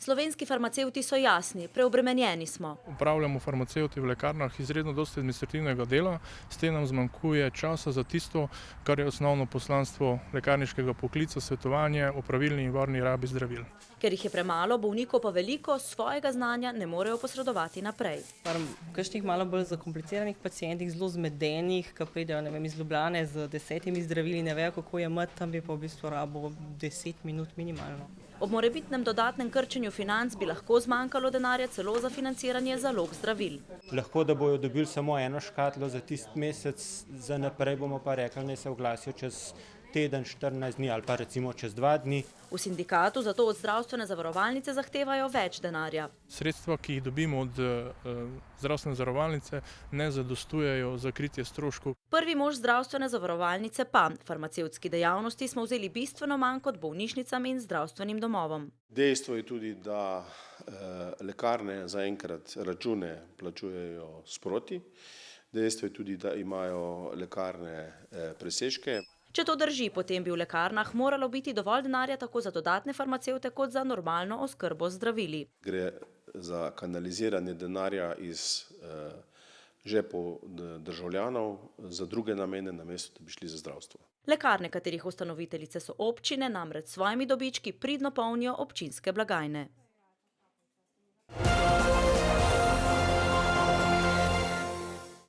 Slovenski farmacevti so jasni, preobremenjeni smo. Upravljamo farmacevti v lekarnah izredno dosti administrativnega dela, s tem nam zmanjkuje časa za tisto, kar je osnovno poslanstvo lekarniškega poklica, svetovanje o pravilni in varni rabi zdravil. Ker jih je premalo, bolnikov pa veliko, svojega znanja ne morejo posredovati naprej. Kakšnih malo bolj zakompliciranih pacientih, zelo zmedenih, ki pridejo iz Ljubljane z 10 zdravili, ne vejo, kako je imeti, tam bi pa v bistvu rabo 10 minut minimalno. Ob morebitnem dodatnem krčenju financ bi lahko zmanjkalo denarja celo za financiranje zalog zdravil. Lahko, da bojo dobili samo eno škatlo za tisti mesec, za naprej bomo pa rekli, naj se oglasijo čez teden, 14 dni ali pa recimo čez 2 dni. V sindikatu zato od zdravstvene zavarovalnice zahtevajo več denarja. Sredstva, ki jih dobimo od zdravstvene zavarovalnice, ne zadostujejo za kritje stroškov. Prvi mož zdravstvene zavarovalnice pa: farmacevtski dejavnosti smo vzeli bistveno manj kot bolnišnicam in zdravstvenim domovom. Dejstvo je tudi, da lekarne zaenkrat račune plačujejo sproti. Dejstvo je tudi, da imajo lekarne presežke. Če to drži, potem bi v lekarnah moralo biti dovolj denarja tako za dodatne farmacevte kot za normalno oskrbo z zdravili. Gre za kanaliziranje denarja iz žepov državljanov za druge namene, namesto da bi šli za zdravstvo. Lekarne, katerih ustanoviteljice so občine, namreč s svojimi dobički pridno polnijo občinske blagajne.